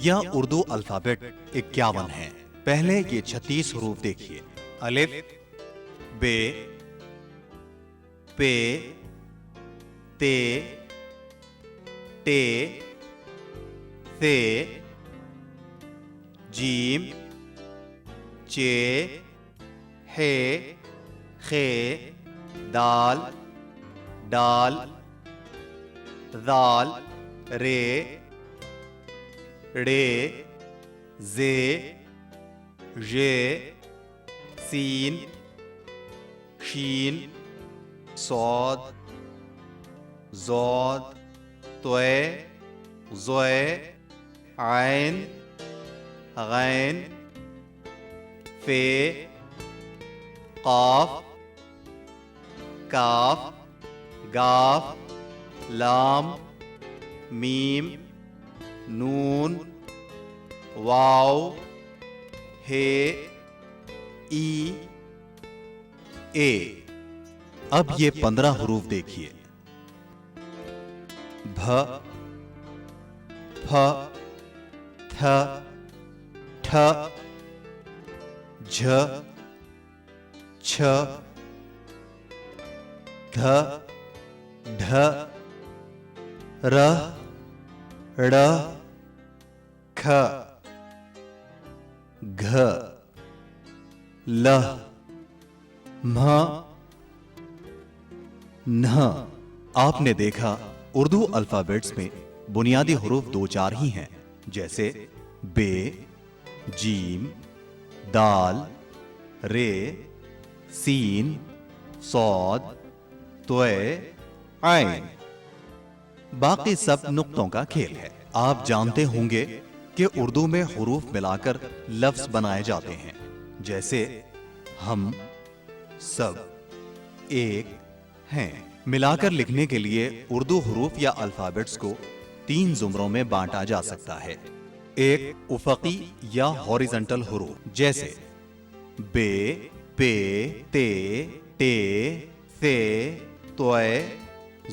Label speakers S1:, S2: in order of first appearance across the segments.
S1: यह उर्दू अल्फाबेट 51 है। पहले ये 36 हरूफ देखिए। अलिफ, बे, पे, ते, टे, से, जीम, चे, हे, खे, दाल, डाल, दाल, रे, रे, जे, जे, सीन, शीन, सौद, जौद, तोए, ज़ोए, आइन, गैन, फे, काफ, काफ, गाफ, लाम, मीम, नून, वाव, हे, ई, ए। अब ये 15 हरूफ देखिए। भ, फ, थ, ठ, झ, छ, ध, ढ, र, ड़, ख, घ, ल, म्ह, न्ह। आपने देखा उर्दू अल्फाबेट्स में बुनियादी हरूफ 2-4 ही हैं, जैसे बे, जीम, दाल, रे, सीन, सौद, तोए, आइन। बाकी सब नुक्तों का खेल है। आप जानते होंगे कि उर्दू में हुरूफ मिलाकर लफ्ज बनाए जाते हैं, जैसे हम, सब, एक, हैं। मिलाकर लिखने के लिए उर्दू हुरूफ या अल्फाबेट्स को 3 जुमरों में बांटा जा सकता है। एक उफकी या हॉरिजॉन्टल हुरूफ, जैसे बे, पे, ते, टे, से, तोए,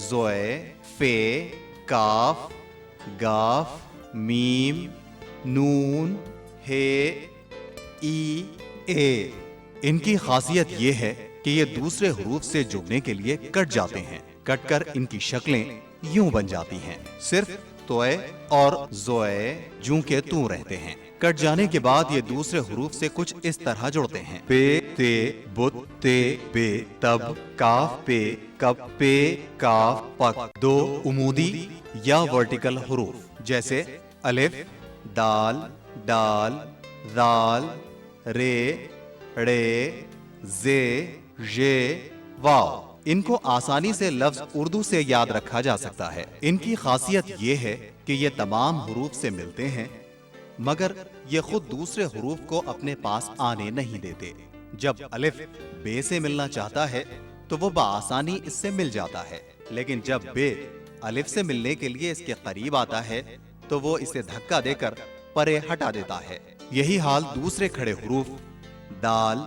S1: ज़ोए, फे, काफ, गाफ, मीम, नून, हे, ई, ए। इनकी खासियत यह है कि ये दूसरे हुरूफ से जुड़ने के लिए कट जाते हैं। कटकर इनकी शक्लें यूं बन जाती हैं। सिर्फ तोए और ज़ोए जूं के तू रहते हैं। कट जाने के बाद ये दूसरे हुरूफ से कुछ इस तरह जुड़ते हैं। पे, ते, बुत, ते, बे, तब, काफ, पे, कब, पे, काफ, पक। 2 उमूदी या वर्टिकल हुरूफ, जैसे अलिफ, दाल, डाल, दाल, रे, रे, जे, जे, वाव। इनको आसानी से लफ्ज उर्दू से याद रखा जा सकता है। इनकी खासियत ये है कि ये तमाम हुरूफ से मिलते हैं, मगर ये खुद दूसरे हुरूफ को अपने पास आने नहीं देते। जब अलिफ बे से मिलना चाहता है तो वो बआसानी इससे मिल जाता है, लेकिन जब बे अलिफ से मिलने के लिए इसके करीब आता है तो वो इसे धक्का देकर परे हटा देता है। यही हाल दूसरे खड़े हुरूफ दाल,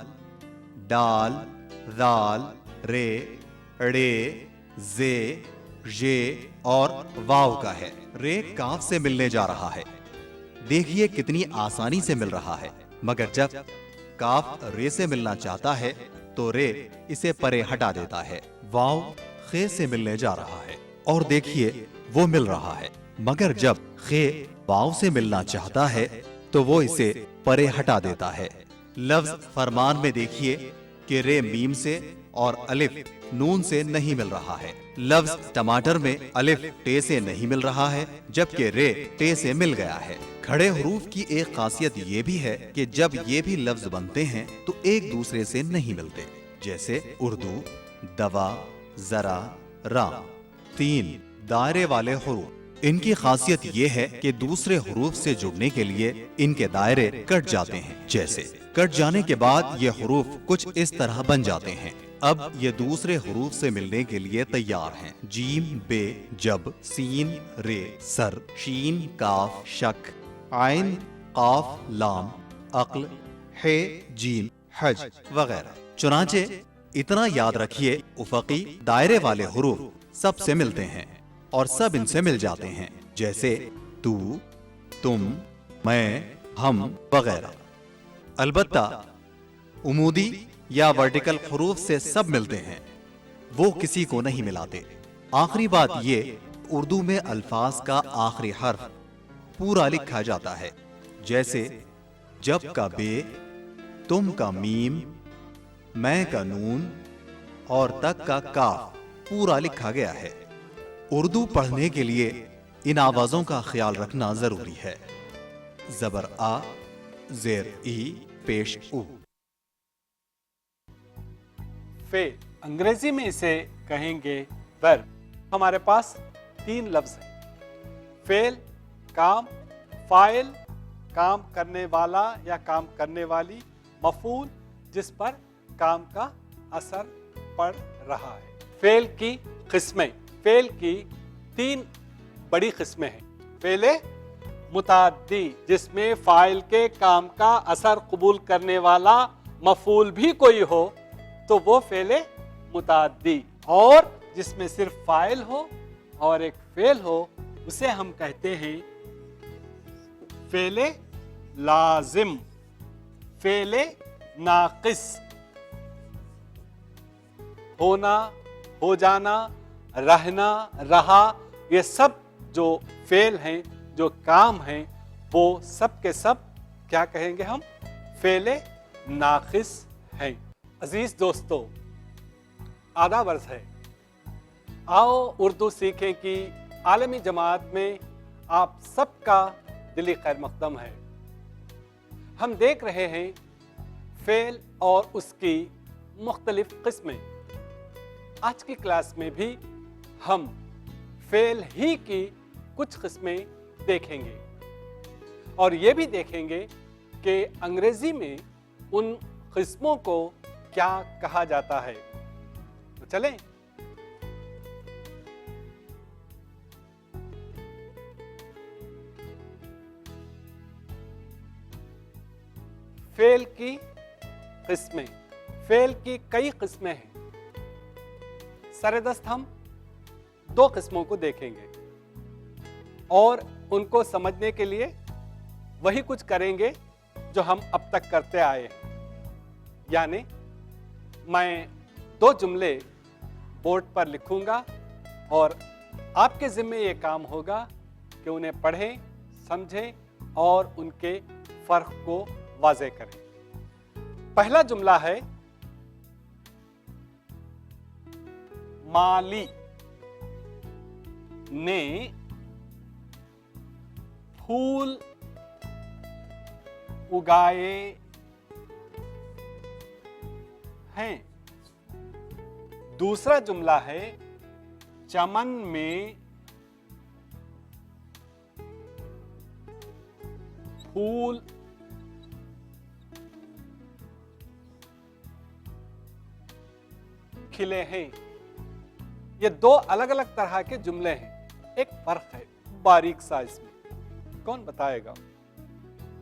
S1: डाल, दाल, रे, रे, जे, जे और वाव का है। रे काफ से मिलने जा रहा है। देखिए कितनी आसानी से मिल रहा है, मगर जब काफ रे से मिलना चाहता है तो रे इसे परे हटा देता है। वाव खे से मिलने जा रहा है और देखिए वो मिल रहा है, मगर जब खे वाव से मिलना चाहता है तो वो इसे परे हटा देता है। लफ्ज फरमान में देखिए कि रे मीम से और अलिफ नून से नहीं मिल रहा है। लफ्ज टमाटर में अलिफ टे से नहीं मिल रहा है, जबकि रे टे से मिल गया है। खड़े हुरूफ की एक खासियत ये भी है कि जब ये भी लफ्ज बनते हैं तो एक दूसरे से नहीं मिलते, जैसे उर्दू, दवा, जरा, राम। 3 दायरे वाले हुरूफ। इनकी खासियत ये है कि दूसरे हुरूफ से जुड़ने के लिए इनके दायरे कट जाते हैं। जैसे कट जाने के बाद ये हुरूफ कुछ इस तरह बन जाते हैं। अब ये दूसरे हुरूफ से मिलने के लिए तैयार हैं। जीम, बे, जब, सीन, रे, सर, शीन, काफ, शक, आइन, काफ, लाम, अक्ल, हे, जीम, हज वगैरह। चुनाचे इतना याद रखिए, उफकी दायरे वाले हुरूफ सब से मिलते हैं और सब इनसे मिल जाते हैं, जैसे तू, तुम, मैं, हम वगैरह। अलबत्ता उमूदी या वर्टिकल हरूफ से सब मिलते हैं, वो किसी को नहीं मिलाते। आखिरी बात ये, उर्दू में अल्फाज का आखिरी हर्फ पूरा लिखा जाता है, जैसे जब का बे, तुम का मीम, मैं का नून और तक का काफ पूरा लिखा गया है। उर्दू पढ़ने के लिए इन आवाजों का ख्याल रखना जरूरी है। जबर आ, जेर ई, पेश उ।
S2: फेल, अंग्रेजी में इसे कहेंगे वर्ब। हमारे पास 3 लफ्ज हैं। फेल, काम, फाइल, काम करने वाला या काम करने वाली, मफूल, जिस पर काम का असर पड़ रहा है। फेल की किस्में, फेल की 3 बड़ी किस्में हैं। फेले मुताद्दी, जिसमें फाइल के काम का असर कबूल करने वाला मफूल भी कोई हो तो वो फेले मुताद्दी, और जिसमें सिर्फ फाइल हो और एक फेल हो उसे हम कहते हैं फेले लाजिम, फेले नाकिस। होना, हो जाना, रहना, रहा, ये सब जो फेल हैं, जो काम हैं, वो सब के सब क्या कहेंगे हम? फेले नाकिस हैं। अजीज दोस्तों, आदाब अर्ज़ है। आओ उर्दू सीखें कि आलमी जमात में आप सबका दिली खैर मकदम है। हम देख रहे हैं फेल और उसकी मुख्तलिफ किस्में। आज की क्लास में भी हम फेल ही की कुछ किस्में देखेंगे और ये भी देखेंगे कि अंग्रेजी में उन किस्मों को क्या कहा जाता है। तो चलें। फेल की किस्में, फेल की कई किस्में हैं। सरेदस्त हम 2 किस्मों को देखेंगे और उनको समझने के लिए वही कुछ करेंगे जो हम अब तक करते आए हैं। यानी मैं 2 जुमले बोर्ड पर लिखूंगा और आपके जिम्मे ये काम होगा कि उन्हें पढ़ें, समझें और उनके फर्क को वाज़े करें। पहला जुमला है माली ने फूल उगाए हैं। दूसरा जुमला है चमन में फूल खिले हैं। ये 2 अलग अलग तरह के जुमले हैं। एक फर्क है बारीक सा इसमें, कौन बताएगा?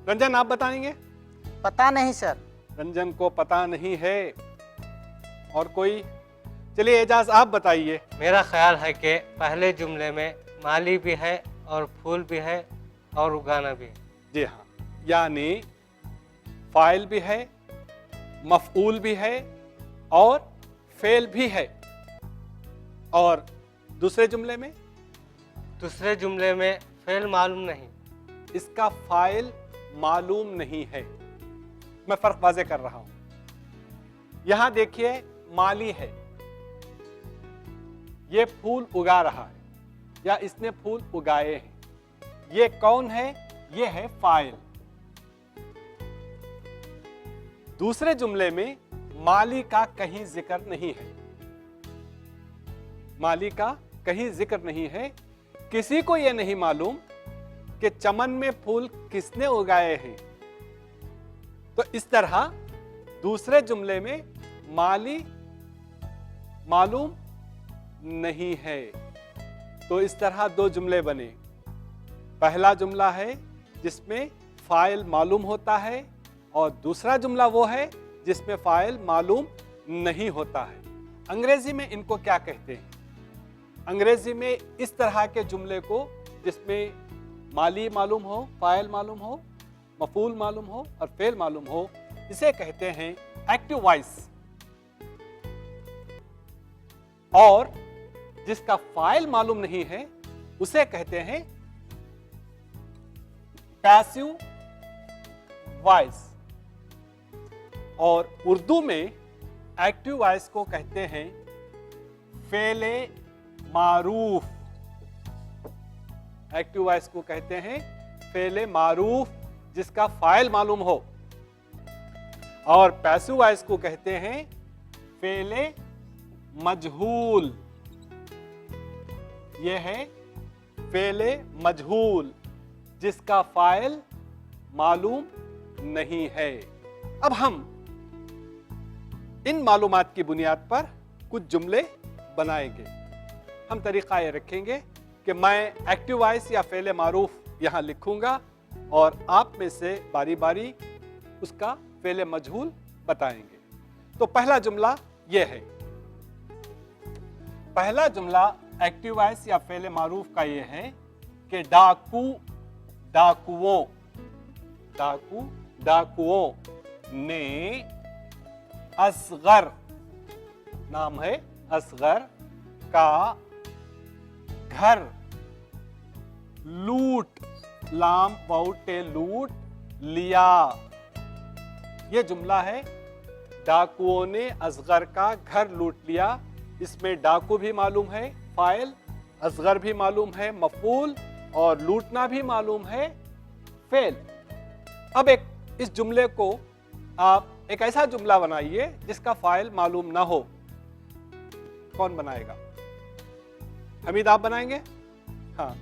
S2: रंजन, आप बताएंगे?
S3: पता नहीं सर।
S2: रंजन को पता नहीं है। और कोई? चलिए एजाज, आप बताइए।
S4: मेरा ख्याल है कि पहले जुमले में माली भी है और फूल भी है और उगाना भी है।
S2: जी हाँ, यानी फाइल भी है, मफऊल भी है और फेल भी है। और दूसरे जुमले में?
S4: दूसरे जुमले में फेल मालूम नहीं,
S2: इसका फाइल मालूम नहीं है। मैं फर्क वाज़े कर रहा हूं। यहां देखिए, माली है, ये फूल उगा रहा है या इसने फूल उगाए हैं। ये कौन है? ये है फाइल। दूसरे जुमले में माली का कहीं जिक्र नहीं है। माली का कहीं जिक्र नहीं है। किसी को यह नहीं मालूम कि चमन में फूल किसने उगाए हैं। तो इस तरह दूसरे जुमले में माली मालूम नहीं है। तो इस तरह 2 जुमले बने। पहला जुमला है जिसमें फाइल मालूम होता है और दूसरा जुमला वो है जिसमें फाइल मालूम नहीं होता है। अंग्रेजी में इनको क्या कहते हैं? अंग्रेजी में इस तरह के जुमले को जिसमें माली मालूम हो, फाइल मालूम हो मफूल मालूम हो और फेल मालूम हो, इसे कहते हैं एक्टिव वॉइस। और जिसका फाइल मालूम नहीं है उसे कहते हैं पैसिव वॉइस। और उर्दू में एक्टिव वॉइस को कहते हैं फेले मारूफ। एक्टिव वॉइस को कहते हैं फेले मारूफ, जिसका फाइल मालूम हो। और पैसिव वॉइस को कहते हैं फेले मजहूल। यह है फेले मजहूल, जिसका फाइल मालूम नहीं है। अब हम इन मालूमात की बुनियाद पर कुछ जुमले बनाएंगे। हम तरीका ये रखेंगे कि मैं एक्टिव वॉइस या फेले मारूफ यहां लिखूंगा और आप में से बारी बारी उसका फेले मजहूल बताएंगे। तो पहला जुमला यह है। पहला जुमला एक्टिव वॉइस या फेले मारूफ का यह है कि डाकू डाकुओं, डाकू डाकुओं ने असगर, नाम है असगर, का घर लूट, लाम वाउटे लूट लिया। यह जुमला है डाकुओं ने असगर का घर लूट लिया। इसमें डाकू भी मालूम है फाइल, असगर भी मालूम है मफूल, और लूटना भी मालूम है फेल। अब इस जुमले को आप एक ऐसा जुमला बनाइए जिसका फाइल मालूम ना हो। कौन बनाएगा? हमीद, आप बनाएंगे? हाँ,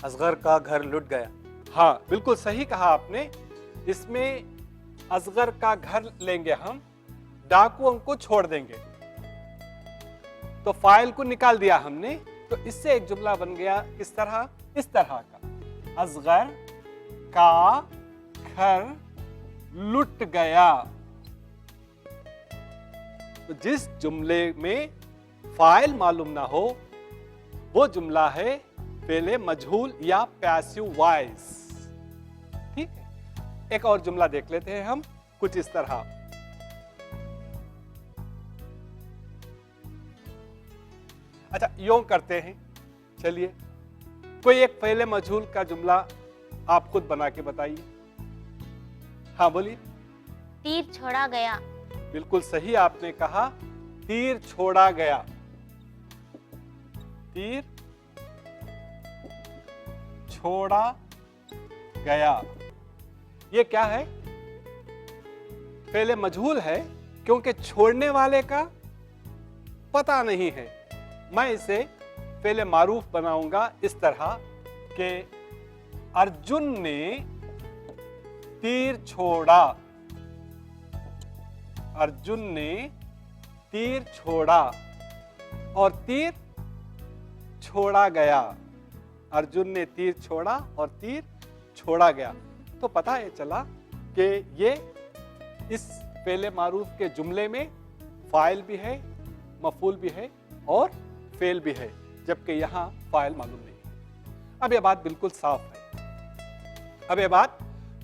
S3: असगर का घर लुट गया।
S2: हाँ, बिल्कुल सही कहा आपने। इसमें असगर का घर लेंगे हम, डाकुओं को छोड़ देंगे, तो फाइल को निकाल दिया हमने। तो इससे एक जुमला बन गया किस तरह? इस तरह का, असगर का घर लुट गया। तो जिस जुमले में फाइल मालूम ना हो वो जुमला है फेले मजहूल या पैसिव वॉइस। ठीक है, एक और जुमला देख लेते हैं हम कुछ इस तरह। अच्छा, यूं करते हैं, चलिए कोई एक फेले मजहूल का जुमला आप खुद बना के बताइए। हाँ, बोलिए।
S5: तीर छोड़ा गया।
S2: बिल्कुल सही आपने कहा, तीर छोड़ा गया। तीर छोड़ा गया, ये क्या है? फेले मजहूल है, क्योंकि छोड़ने वाले का पता नहीं है। मैं इसे फेले मारूफ बनाऊंगा इस तरह कि अर्जुन ने तीर छोड़ा। अर्जुन ने तीर छोड़ा और तीर छोड़ा गया। अर्जुन ने तीर छोड़ा और तीर छोड़ा गया। तो पता है चला कि ये इस फेले मारूफ के जुमले में फाइल भी है, मफूल भी है और फेल भी है, जबकि यहां फाइल मालूम नहीं है। अब यह बात बिल्कुल साफ है। अब यह बात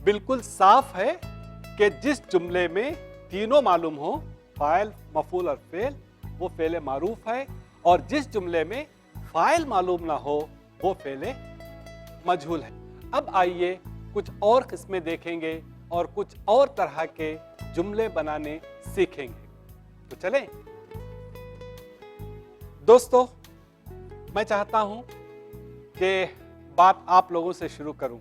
S2: बिल्कुल साफ है कि जिस जुमले में तीनों मालूम हो, फाइल, मफूल और फेल, वो फेले मारूफ है। और जिस जुमले में फाइल मालूम ना हो वो फेले मजहूल है। अब आइए कुछ और किस्में देखेंगे और कुछ और तरह के जुमले बनाने सीखेंगे। तो चलें दोस्तों, मैं चाहता हूं कि बात आप लोगों से शुरू करूं।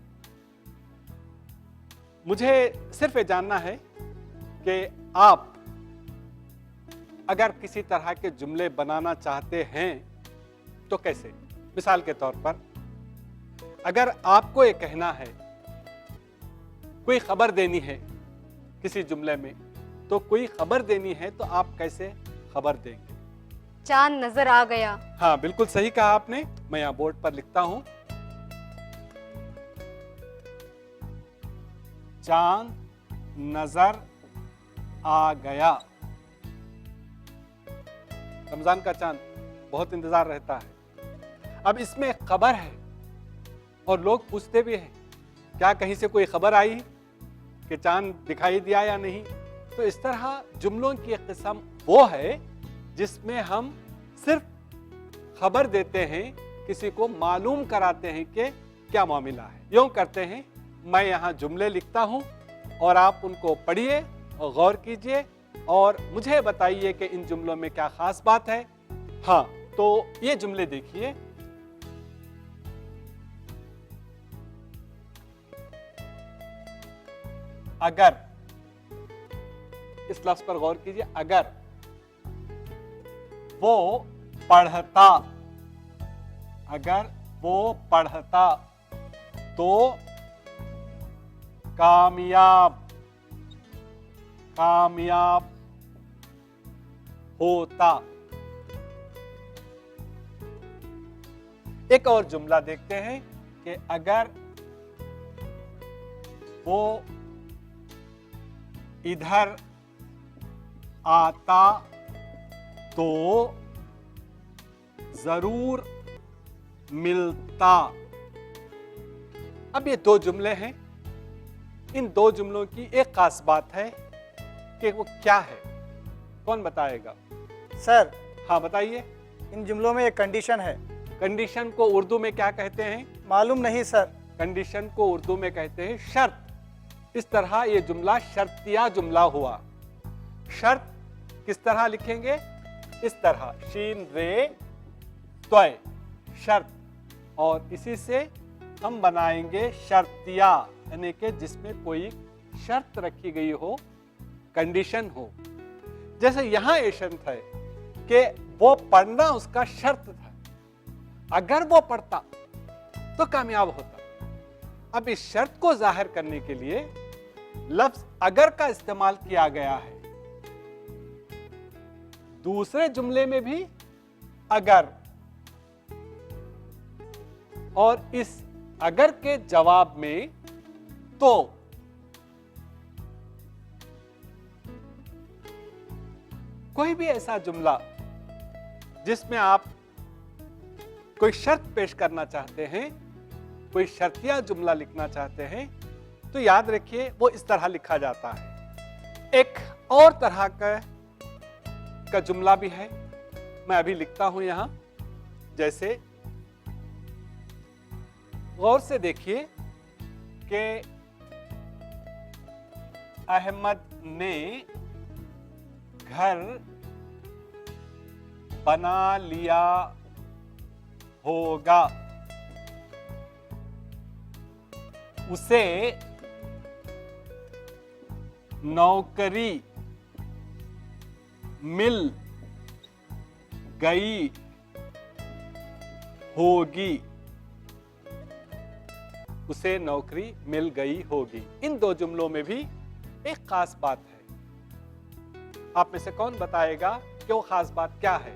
S2: मुझे सिर्फ ये जानना है कि आप अगर किसी तरह के जुमले बनाना चाहते हैं तो कैसे। मिसाल के तौर पर, अगर आपको ये कहना है, कोई खबर देनी है किसी जुमले में, तो कोई खबर देनी है तो आप कैसे खबर देंगे?
S6: चांद नजर आ गया।
S2: हाँ, बिल्कुल सही कहा आपने। मैं यहां बोर्ड पर लिखता हूं, चांद नजर आ गया। रमजान का चांद बहुत इंतजार रहता है। अब इसमें खबर है और लोग पूछते भी हैं, क्या कहीं से कोई खबर आई? कि चांद दिखाई दिया या नहीं। तो इस तरह जुमलों की एक किस्म वो है जिसमें हम सिर्फ खबर देते हैं, किसी को मालूम कराते हैं कि क्या मामला है। यूं करते हैं, मैं यहाँ जुमले लिखता हूँ और आप उनको पढ़िए और गौर कीजिए और मुझे बताइए कि इन जुमलों में क्या खास बात है। हाँ, तो ये जुमले देखिए। अगर, इस लफ्ज पर गौर कीजिए, अगर वो पढ़ता, अगर वो पढ़ता तो कामयाब, कामयाब होता। एक और जुमला देखते हैं कि अगर वो इधर आता तो जरूर मिलता। अब ये दो जुमले हैं। इन दो जुमलों की एक खास बात है कि वो क्या है, कौन बताएगा?
S3: सर,
S2: हाँ बताइए।
S3: इन जुमलों में एक कंडीशन है।
S2: कंडीशन को उर्दू में क्या कहते हैं?
S3: मालूम नहीं सर।
S2: कंडीशन को उर्दू में कहते हैं शर्त। इस तरह ये जुमला शर्तिया जुमला हुआ। शर्त किस तरह लिखेंगे? इस तरह, शीन रे त्वय, शर्त। और इसी से हम बनाएंगे शर्तिया, यानी कि जिसमें कोई शर्त रखी गई हो, कंडीशन हो। जैसे यहां ये शर्त है कि वो पढ़ना उसका शर्त था, अगर वो पढ़ता तो कामयाब होता। अब इस शर्त को जाहिर करने के लिए लफ्ज अगर का इस्तेमाल किया गया है। दूसरे जुमले में भी अगर, और इस अगर के जवाब में तो। कोई भी ऐसा जुमला जिसमें आप कोई शर्त पेश करना चाहते हैं, कोई शर्तिया जुमला लिखना चाहते हैं, तो याद रखिए वो इस तरह लिखा जाता है। एक और तरह का जुमला भी है, मैं अभी लिखता हूं यहां। जैसे गौर से देखिए कि अहमद ने घर बना लिया होगा, उसे नौकरी मिल गई होगी, उसे नौकरी मिल गई होगी। इन दो जुमलों में भी एक खास बात है। आप में से कौन बताएगा कि वो खास बात क्या है?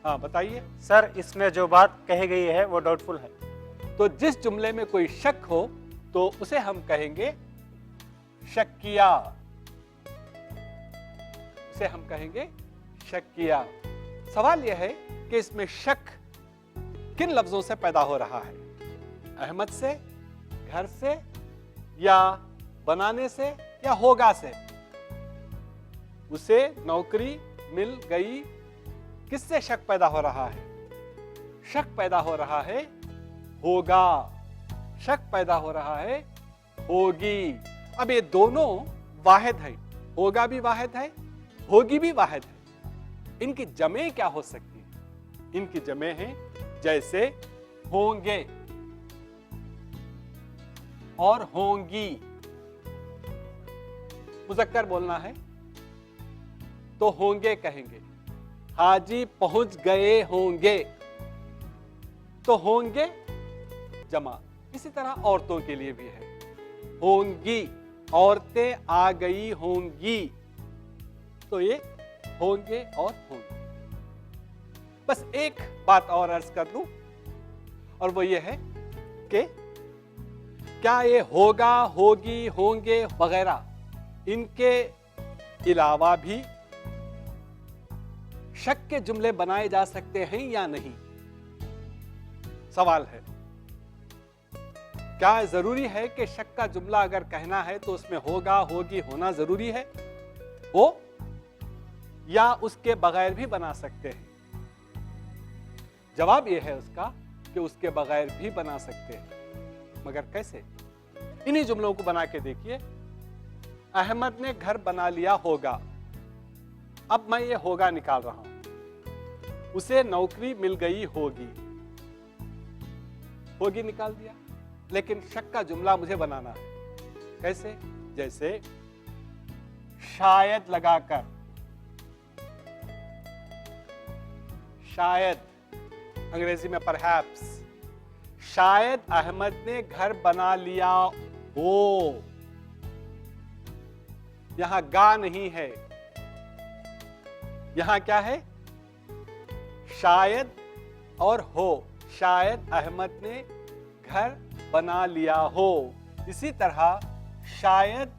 S2: हाँ बताइए।
S3: सर, इसमें जो बात कही गई है वो डाउटफुल है।
S2: तो जिस जुमले में कोई शक हो तो उसे हम कहेंगे शक्किया, उसे हम कहेंगे शक्किया। सवाल यह है कि इसमें शक किन लफ्जों से पैदा हो रहा है? अहमद से, घर से, या बनाने से, या होगा से? उसे नौकरी मिल गई, किससे शक पैदा हो रहा है? शक पैदा हो रहा है होगा, शक पैदा हो रहा है होगी। अब ये दोनों वाहिद है, होगा भी वाहिद है, होगी भी वाहिद है। इनकी जमे क्या हो सकती है? इनकी जमे हैं जैसे होंगे और होंगी। मुज़क्कर बोलना है तो होंगे कहेंगे। हाजी पहुंच गए होंगे तो होंगे जमा। इसी तरह औरतों के लिए भी है, होंगी, औरतें आ गई होंगी, तो ये होंगे और होंगे। बस एक बात और अर्ज कर दूं, और वो ये है कि क्या ये होगा, होगी, होंगे वगैरह इनके अलावा भी शक के जुमले बनाए जा सकते हैं या नहीं? सवाल है। क्या जरूरी है कि शक का जुमला अगर कहना है तो उसमें होगा, होगी, होना जरूरी है? हो या उसके बगैर भी बना सकते हैं? जवाब यह है उसका कि उसके बगैर भी बना सकते हैं। मगर कैसे? इन्हीं जुमलों को बना के देखिए। अहमद ने घर बना लिया होगा। अब मैं ये होगा निकाल रहा हूं। उसे नौकरी मिल गई होगी। होगी निकाल दिया, लेकिन शक का जुमला मुझे बनाना है। कैसे? जैसे शायद लगाकर, शायद अंग्रेजी में परहैप्स, शायद अहमद ने घर बना लिया हो। यहां गा नहीं है, यहां क्या है? शायद और हो। शायद अहमद ने घर बना लिया हो। इसी तरह शायद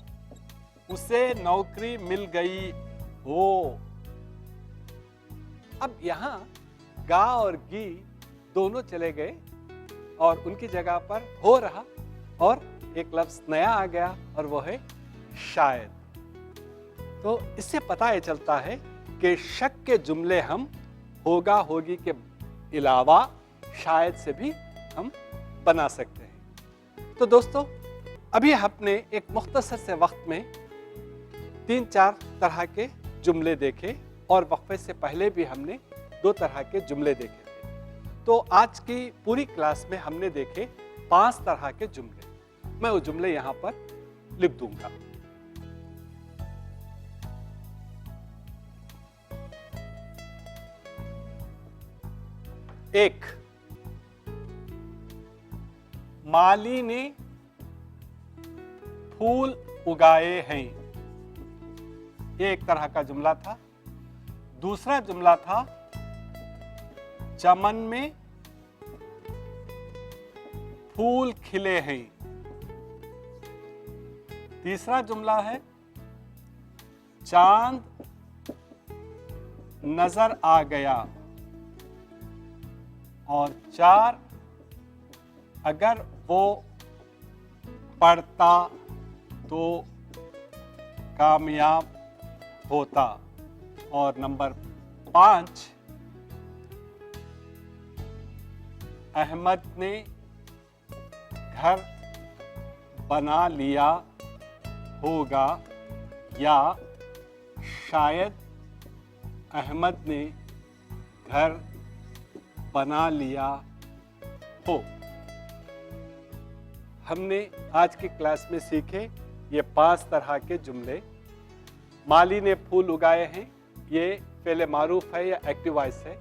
S2: उसे नौकरी मिल गई हो। अब यहां गा और गी दोनों चले गए और उनकी जगह पर हो रहा और एक लफ्ज नया आ गया और वो है शायद। तो इससे पता ये चलता है कि शक के जुमले हम होगा, होगी के अलावा शायद से भी हम बना सकते हैं। तो दोस्तों, अभी हमने एक मुख्तसर से वक्त में 3-4 तरह के जुमले देखे और वक्फे से पहले भी हमने 2 तरह के जुमले देखे थे। तो आज की पूरी क्लास में हमने देखे 5 तरह के जुमले। मैं वो जुमले यहां पर लिख दूंगा। एक, माली ने फूल उगाए हैं। ये एक तरह का जुमला था। दूसरा जुमला था, चमन में फूल खिले हैं। तीसरा जुमला है, चांद नजर आ गया। और 4, अगर वो पढ़ता तो कामयाब होता। और नंबर 5, अहमद ने घर बना लिया होगा या शायद अहमद ने घर बना लिया हो। हमने आज की क्लास में सीखे ये 5 तरह के जुमले। माली ने फूल उगाए हैं, ये फेले मारूफ है या एक्टिव वॉइस है।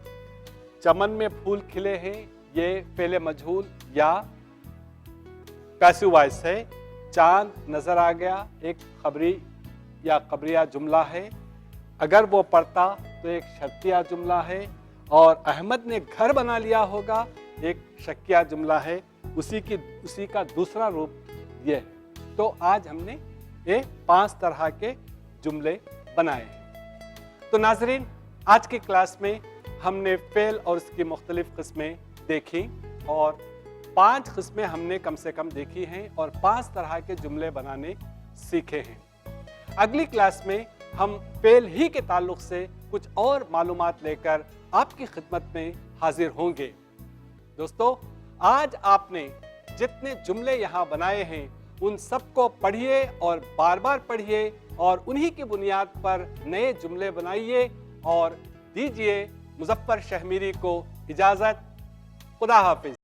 S2: चमन में फूल खिले हैं, ये फेले मजहूल या पैसिव वॉइस है। चांद नजर आ गया, एक खबरी या खबरिया जुमला है। अगर वो पढ़ता तो एक शर्तिया जुमला है। और अहमद ने घर बना लिया होगा, एक शकिया जुमला है। उसी का दूसरा रूप ये है। तो आज हमने ये 5 तरह के जुमले बनाए हैं। तो नाजरीन, आज की क्लास में हमने फेल और उसकी मुख्तलिफ किस्में देखी और 5 किस्में हमने कम से कम देखी हैं और 5 तरह के जुमले बनाने सीखे हैं। अगली क्लास में हम फेल ही के ताल्लुक से कुछ और मालूमात लेकर आपकी खिदमत में हाजिर होंगे। दोस्तों, आज आपने जितने जुमले यहाँ बनाए हैं उन सबको पढ़िए और बार बार पढ़िए और उन्हीं की बुनियाद पर नए जुमले बनाइए और दीजिए मुज़फ़्फ़र शहमीरी को इजाज़त। खुदा हाफिज।